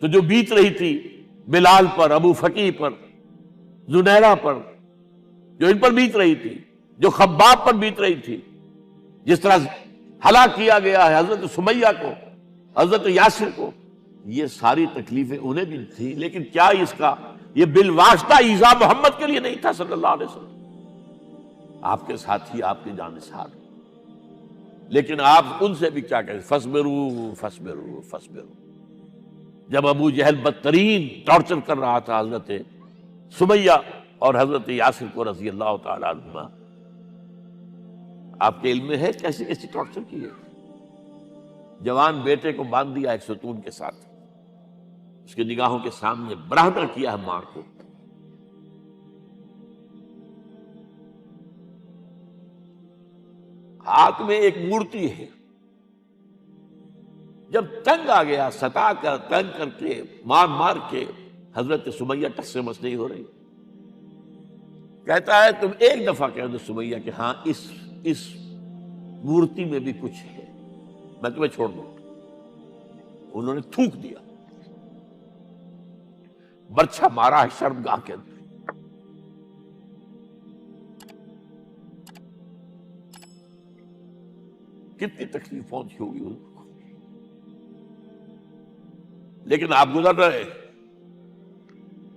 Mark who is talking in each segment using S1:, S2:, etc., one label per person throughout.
S1: تو جو بیت رہی تھی بلال پر، ابو فقیہ پر، زنیرہ پر، جو ان پر بیت رہی تھی، جو خباب پر بیت رہی تھی، جس طرح ہلاک کیا گیا ہے حضرت سمیہ کو، حضرت یاسر کو، یہ ساری تکلیفیں انہیں بھی تھی، لیکن کیا اس کا یہ بالواسطہ ایذا محمد کے لیے نہیں تھا صلی اللہ علیہ وسلم، آپ کے ساتھی، آپ کے جانثار، لیکن آپ ان سے بھی کیا کہیں، فصبروا فصبروا فصبروا۔ جب ابو جہل بدترین ٹارچر کر رہا تھا حضرت سمیہ اور حضرت یاسر کو رضی اللہ تعالی عنہما، آپ کے علم میں ہے کیسی کیسی ٹارچر کی ہے؟ جوان بیٹے کو باندھ دیا ایک ستون کے ساتھ، اس کی نگاہوں کے سامنے برہنہ کیا ہے ماں کو، ہاتھ میں ایک مورتی ہے، جب تنگ آ گیا، ستا کر تنگ کر کے مار مار کے حضرت سمیہ ٹس سے مس نہیں ہو رہی، کہتا ہے تم ایک دفعہ کہہ دو سمیہ کہ ہاں اس مورتی میں بھی کچھ ہے، میں تمہیں چھوڑ دوں۔ انہوں نے تھوک دیا، برچھا مارا ہے شرمگاہ کے اندر، کتنی تکلیف پہنچی ہوگی ان کو، لیکن آپ گزر رہے،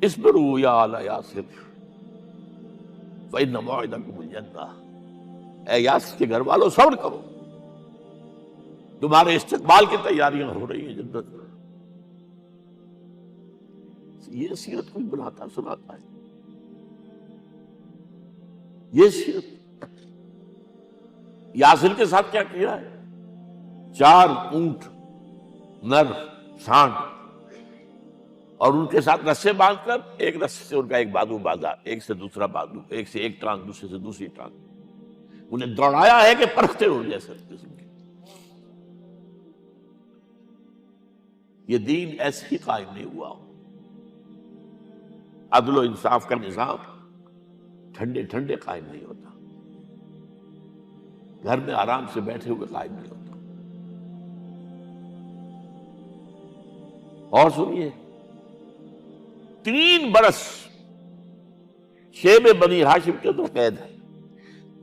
S1: اصبروا یا آل یاسر فإن موعدکم الجنہ، اے یاسر کے گھر والوں صبر کرو، تمہارے استقبال کی تیاریاں ہو رہی ہیں جنت میں۔ یہ سیرت کوئی بناتا سناتا ہے، یہ سیرت۔ یاسر کے ساتھ کیا کیا ہے؟ 4 اونٹ نر سانڈ، اور ان کے ساتھ رسے باندھ کر، ایک رسے سے ان کا ایک بازو باندھا، ایک سے دوسرا بازو، ایک سے ایک ٹانگ، دوسرے سے دوسری ٹانگ، انہیں دوڑایا ہے کہ پرکھتے ہو جیسے قسم کے۔ یہ دین ایسے ہی قائم نہیں ہوا، عدل و انصاف کا نظام ٹھنڈے ٹھنڈے قائم نہیں ہوتا، گھر میں آرام سے بیٹھے ہوئے قائم نہیں ہوتا۔ اور سنیے، 3 برس شیب بنی ہاشم کے اندر قید ہے،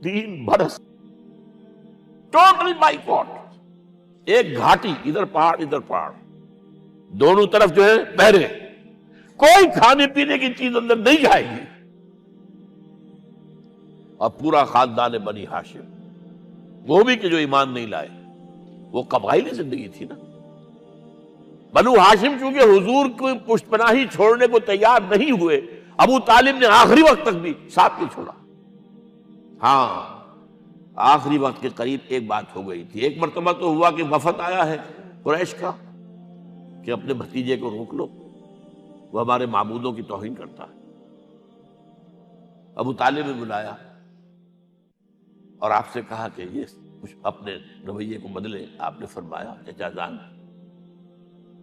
S1: 3 برس ٹوٹل بائیکاٹ، ایک گھاٹی، ادھر پہاڑ ادھر پہاڑ، دونوں طرف جو ہے پہرے، کوئی کھانے پینے کی چیز اندر نہیں جائے گی، اور پورا خاندان بنی ہاشم، وہ بھی کہ جو ایمان نہیں لائے، وہ قبائلی زندگی تھی نا۔ بنو ہاشم چونکہ حضور کو پشت پناہی چھوڑنے کو تیار نہیں ہوئے، ابو طالب نے آخری وقت تک بھی ساتھ نہیں چھوڑا۔ ہاں، آخری وقت کے قریب ایک بات ہو گئی تھی، ایک مرتبہ تو ہوا کہ وفد آیا ہے قریش کا کہ اپنے بھتیجے کو روک لو، وہ ہمارے معبودوں کی توہین کرتا ہے۔ ابو طالب نے بلایا اور آپ سے کہا کہ یہ کچھ اپنے رویے کو بدلے۔ آپ نے فرمایا چچا جان،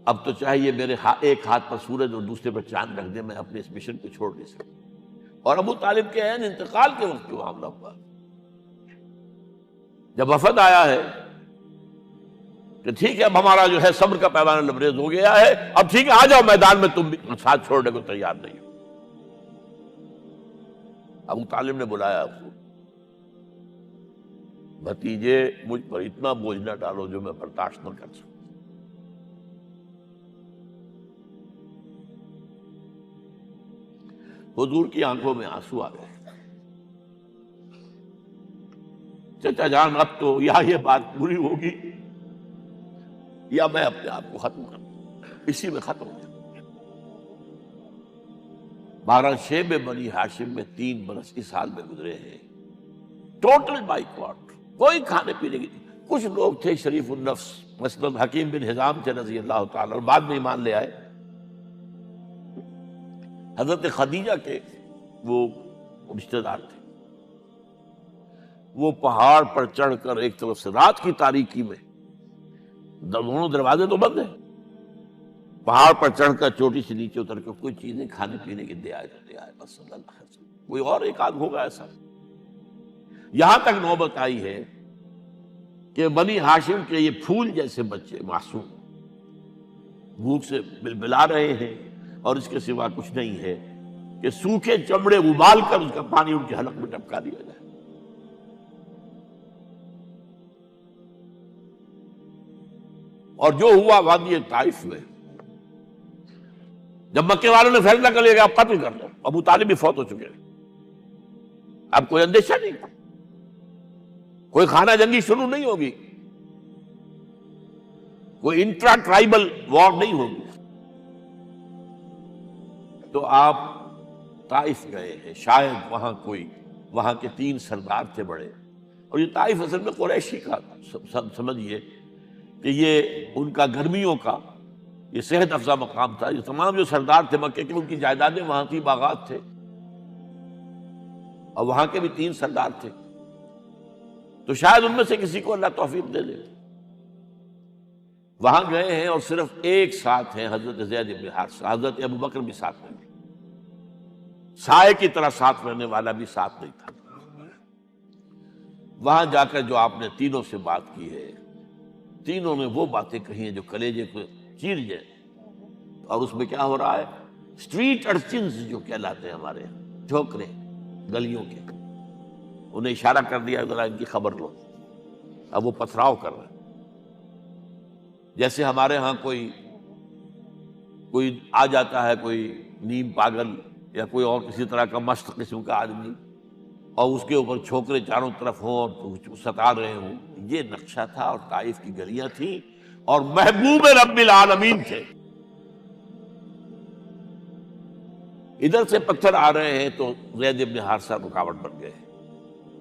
S1: اب تو چاہیے میرے ایک ہاتھ پر سورج اور دوسرے پر چاند رکھ دے، میں اپنے اس مشن کو چھوڑ نہیں سکتا۔ اور ابو طالب کے عین انتقال کے وقت جو معاملہ ہوا، جب وفد آیا ہے کہ ٹھیک ہے اب ہمارا جو ہے صبر کا پیمانہ لبریز ہو گیا ہے، اب ٹھیک ہے آ جاؤ میدان میں، تم بھی ساتھ چھوڑنے کو تیار نہیں ہو۔ ابو طالب نے بلایا اس کو، بھتیجے مجھ پر اتنا بوجھ نہ ڈالو جو میں برداشت نہ کر سکوں۔ حضور کی آنکھوں میں آنسو آ گئے۔ چچا جان، اب تو یا یہ بات پوری ہوگی یا میں اپنے آپ کو ختم کر دوں، اسی میں ختم ہو جاؤں۔ 12 شیب بنی ہاشم میں 3 برس اس حال میں گزرے ہیں، ٹوٹل بائیکاٹ، کوئی کھانے پینے کی۔ کچھ لوگ تھے شریف النفس، مثلا حکیم بن حزام تھے رضی اللہ تعالی، اور بعد میں ایمان لے آئے۔ حضرت خدیجہ کے وہ رشتہ دار تھے، وہ پہاڑ پر چڑھ کر ایک طرف سے رات کی تاریکی میں، دونوں دروازے تو بند ہیں، پہاڑ پر چڑھ کر چوٹی سے نیچے اتر کر کوئی چیزیں کھانے پینے کی دے آئے بس صلی اللہ علیہ وسلم۔ کوئی اور ایک آدھ ہوگا ایسا۔ یہاں تک نوبت آئی ہے کہ بنی ہاشم کے یہ پھول جیسے بچے معصوم، بھوک سے بلبلا رہے ہیں، اور اس کے سوا کچھ نہیں ہے کہ سوکھے چمڑے ابال کر اس کا پانی ان کے حلق میں ٹپکا دیا جائے۔ اور جو ہوا وادی طائف میں، جب مکے والوں نے فیصلہ کر لیا کہ آپ قتل کر دو، ابو طالب بھی فوت ہو چکے ہیں، اب کوئی اندیشہ نہیں، کوئی خانہ جنگی شروع نہیں ہوگی، کوئی انٹرا ٹرائبل وار نہیں ہوگی، تو آپ طائف گئے ہیں۔ شاید وہاں کے 3 سردار تھے بڑے، اور یہ طائف اصل میں قریشی کا سمجھیے کہ یہ ان کا گرمیوں کا یہ صحت افزا مقام تھا۔ یہ تمام جو سردار تھے مکے کے، ان کی جائیدادیں وہاں تھی، باغات تھے، اور وہاں کے بھی 3 سردار تھے، تو شاید ان میں سے کسی کو اللہ توفیق دے دے۔ وہاں گئے ہیں اور صرف ایک ساتھ ہیں، حضرت زید بن حارثہ، حضرت ابو بکر بھی ساتھ نہیں، سائے کی طرح ساتھ رہنے والا بھی ساتھ نہیں تھا۔ وہاں جا کر جو آپ نے تینوں سے بات کی ہے، تینوں نے وہ باتیں کہی ہیں جو کلیجے کو چیر جائے، اور اس میں کیا ہو رہا ہے؟ اسٹریٹ ارچنز جو کہلاتے ہیں ہمارے یہاں، ٹھوکرے گلیوں کے، انہیں اشارہ کر دیا ذرا ان کی خبر لو، اب وہ پتھراؤ کر رہے ہیں۔ جیسے ہمارے ہاں کوئی آ جاتا ہے، کوئی نیم پاگل یا کوئی اور کسی طرح کا مست قسم کا آدمی، اور اس کے اوپر چھوکرے چاروں طرف ہوں اور ستا رہے ہوں، یہ نقشہ تھا، اور طائف کی گلیاں تھیں، اور محبوب رب العالمین تھے۔ ادھر سے پتھر آ رہے ہیں تو زید بن حارثہ رکاوٹ بن گئے،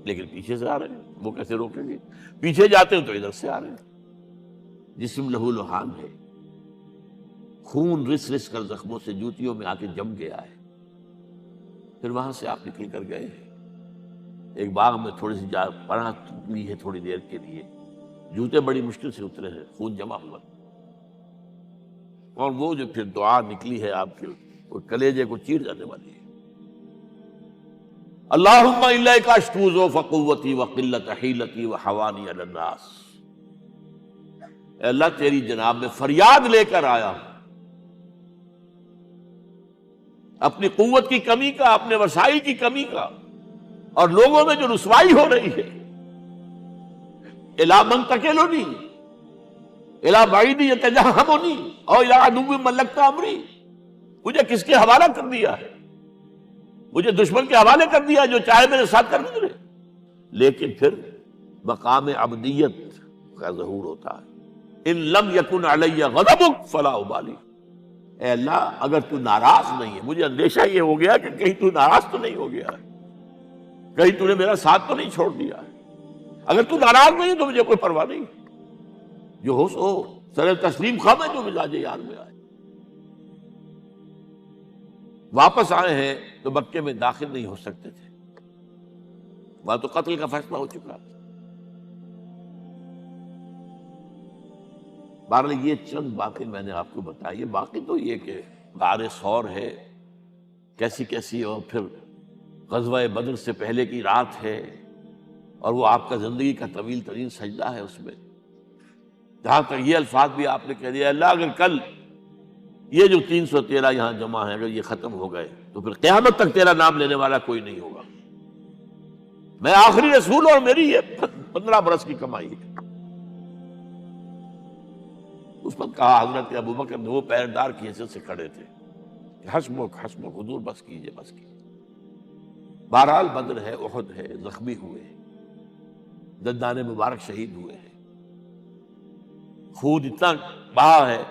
S1: لیکن پیچھے سے آ رہے ہیں، وہ کیسے روکیں گے؟ پیچھے جاتے ہیں تو ادھر سے آ رہے ہیں۔ جسم لہو لہان ہے، خون رس رس کر زخموں سے جوتیوں میں آ کے جم گیا ہے۔ پھر وہاں سے آپ نکل کر گئے ہیں، ایک باغ میں تھوڑی سی پناہ لی ہے تھوڑی دیر کے لیے، جوتے بڑی مشکل سے اترے ہیں، خون جمع ہوا، اور وہ جو پھر دعا نکلی ہے آپ کے، وہ کلیجے کو چیر جانے والی ہے۔ اللہم الیک اشکو ضعف قوتی وقلت حیلتی وحوانی علی الناس، اے اللہ تیری جناب میں فریاد لے کر آیا ہوں اپنی قوت کی کمی کا، اپنے وسائل کی کمی کا، اور لوگوں میں جو رسوائی ہو رہی ہے۔ الی من تکلنی الی بعید یتجہمنی او الی عدو ملکت امری، مجھے کس کے حوالہ کر دیا ہے؟ مجھے دشمن کے حوالے کر دیا، جو چاہے میرے ساتھ کر گزرے۔ لیکن پھر مقام عبدیت کا ظہور ہوتا ہے، ان لم یکن علی غضبک فلا ابالی، اے اللہ اگر تو ناراض نہیں ہے، مجھے اندیشہ یہ ہو گیا کہ کہیں تو ناراض تو نہیں ہو گیا ہے، کہیں تو نے میرا ساتھ تو نہیں چھوڑ دیا ہے۔ اگر تو ناراض نہیں ہے تو مجھے کوئی پرواہ نہیں، جو ہو سو سر تسلیم خم ہے جو مزاج یار میں آئے۔ واپس آئے ہیں تو مکے میں داخل نہیں ہو سکتے تھے، وہاں تو قتل کا فیصلہ ہو چکا تھا۔ بہرحال یہ چند باتیں میں نے آپ کو بتائی، باقی تو یہ کہ غار ثور ہے کیسی کیسی، اور پھر غزوہ بدر سے پہلے کی رات ہے، اور وہ آپ کا زندگی کا طویل ترین سجدہ ہے۔ اس میں جہاں تک یہ الفاظ بھی آپ نے کہہ دیا، اللہ اگر کل یہ جو 313 یہاں جمع ہیں اگر یہ ختم ہو گئے تو پھر قیامت تک تیرا نام لینے والا کوئی نہیں ہوگا، میں آخری رسول اور میری یہ 15 برس کی کمائی ہے۔ اس وقت کہا حضرت ابو بکر نے، وہ پہردار کی حیثیت سے کھڑے تھے، کہ حسبک حسبک حضور بس کیجئے بس کیجئے۔ بہرحال بدر ہے، احد ہے، زخمی ہوئے ہیں، دندان مبارک شہید ہوئے ہیں، خون اتنا بہا ہے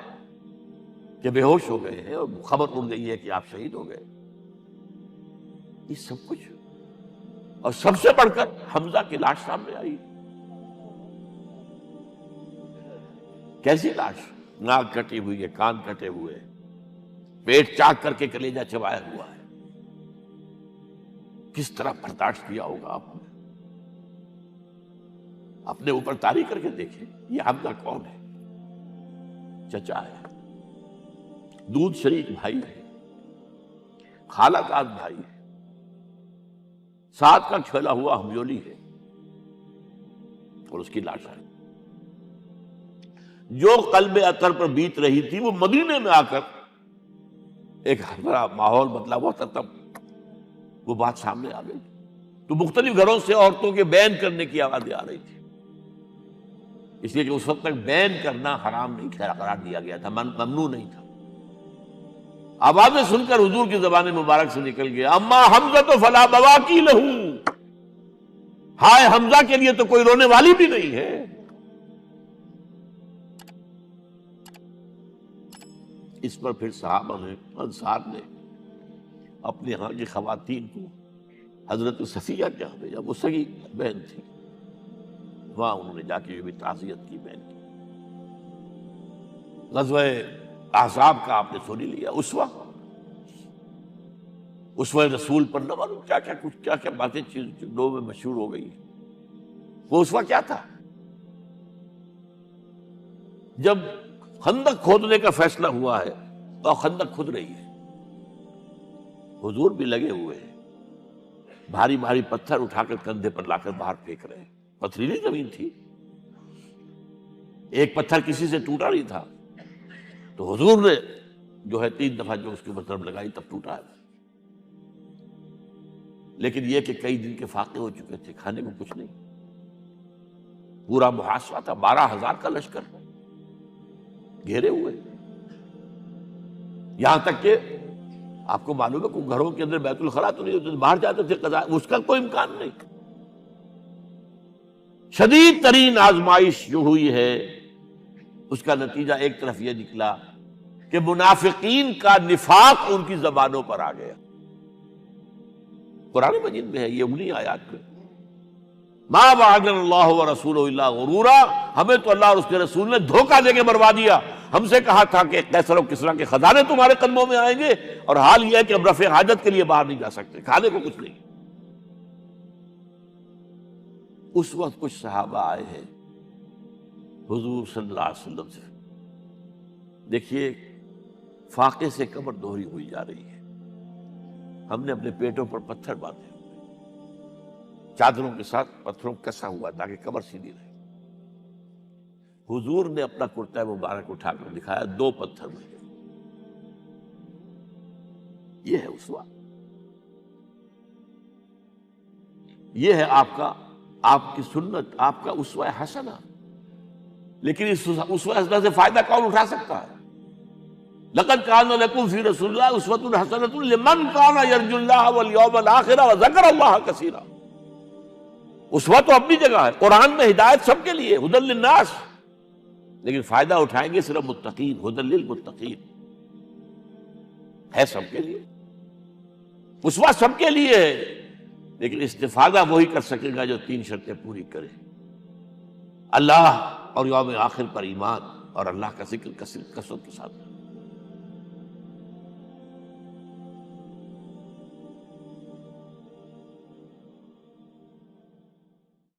S1: کہ بے ہوش ہو گئے ہیں، اور خبر اڑ گئی ہے کہ آپ شہید ہو گئے۔ یہ سب کچھ، اور سب سے بڑھ کر حمزہ کی لاش سامنے آئی۔ کیسی لاش؟ ناک کٹی ہوئی ہے، کان کٹے ہوئے، پیٹ چاک کر کے کلیجہ چبایا ہوا ہے۔ کس طرح برداشت کیا ہوگا آپ نے؟ اپنے اوپر طاری کر کے دیکھیں، یہ حمزہ کون ہے؟ چچا ہے، دودھ شریک بھائی ہے، خالہ کا بھائی ہے، ساتھ کا کھیلا ہوا ہمجولی ہے، اور اس کی لاش ہے۔ جو قلب اطہر پر بیت رہی تھی وہ مدینے میں آ کر ایک بڑا ماحول بدلا ہوا تھا، تب وہ بات سامنے آ گئی تو مختلف گھروں سے عورتوں کے بین کرنے کی آوازیں آ رہی تھی، اس لیے کہ اس وقت تک بین کرنا حرام نہیں قرار دیا گیا تھا، ممنوع نہیں تھا۔ آوازیں سن کر حضور کی زبان مبارک سے نکل گیا اما حمزہ تو فلا بواکی لہو، ہائے حمزہ کے لیے تو کوئی رونے والی بھی نہیں ہے۔ اس پر پھر صحابہ نے، انصار نے اپنے ہاں کی خواتین کو حضرت صفیہ کے یہاں بھیجا، وہ سگی بہن تھی، وہاں انہوں نے جا کے یہ بھی تعزیت کی بہن کی۔ غزوہ احزاب کا آپ نے سن ہی لیا، اسوہ رسول پر نہ معلوم کیا کیا باتیں لوگوں میں مشہور ہو گئی۔ وہ اسوہ کیا تھا؟ جب خندق کھودنے کا فیصلہ ہوا ہے اور خندق کھود رہی ہے، حضور بھی لگے ہوئے ہیں، بھاری بھاری پتھر اٹھا کر کندھے پر لا کر باہر پھینک رہے ہیں، پتھریلی زمین تھی، ایک پتھر کسی سے ٹوٹا نہیں تھا، تو حضور نے جو ہے 3 دفعہ جو اس کے اوپر ضرب لگائی تب ٹوٹا ہے۔ لیکن یہ کہ کئی دن کے فاقے ہو چکے تھے، کھانے کو کچھ نہیں، پورا محاصرہ تھا، 12,000 کا لشکر گھیرے ہوئے، یہاں تک کہ آپ کو معلوم ہے کہ گھروں کے اندر بیت الخلا تو نہیں ہوتے، باہر جاتے تھے قضاء، اس کا کوئی امکان نہیں۔ شدید ترین آزمائش جو ہوئی ہے اس کا نتیجہ ایک طرف یہ نکلا کہ منافقین کا نفاق ان کی زبانوں پر آ گیا۔ قرآن مجید میں ہے یہ انہی آیات میں، ما وعدنا اللہ ورسولہ الا غرورا، ہمیں تو اللہ اور اس کے رسول نے دھوکہ دے کے مروا دیا۔ ہم سے کہا تھا کہ قیصر و کسریٰ کے خزانے تمہارے قدموں میں آئیں گے، اور حال یہ ہے کہ اب رفع حاجت کے لیے باہر نہیں جا سکتے، کھانے کو کچھ نہیں۔ اس وقت کچھ صحابہ آئے ہیں حضور صلی اللہ علیہ وسلم سے، دیکھیے فاقے سے کمر دوہری ہوئی جا رہی ہے، ہم نے اپنے پیٹوں پر پتھر باندھے، چادروں کے ساتھ پتھروں کسا ہوا تاکہ کمر سیدھی رہے۔ حضور نے اپنا کرتا مبارک اٹھا کر دکھایا، 2 پتھر بنے۔ یہ ہے اسوہ، یہ ہے آپ کی سنت، آپ کا اسوہ حسنہ۔ لیکن اس اسوہ حسنہ سے فائدہ کون اٹھا سکتا ہے؟ لقد کان لکم فی رسول اللہ اسوۃ حسنۃ لمن کان یرجو اللہ والیوم الآخر وذکر اللہ کثیرا۔ اسوہ تو اپنی جگہ ہے، قرآن میں ہدایت سب کے لیے، ھدی للناس، لیکن فائدہ اٹھائیں گے صرف متقین، ھدی للمتقین، ہے سب کے لیے، اسوہ سب کے لیے ہے، لیکن استفادہ وہی کر سکے گا جو 3 شرطیں پوری کرے: اللہ اور یوم آخر پر ایمان، اور اللہ کا ذکر کثرت کے ساتھ۔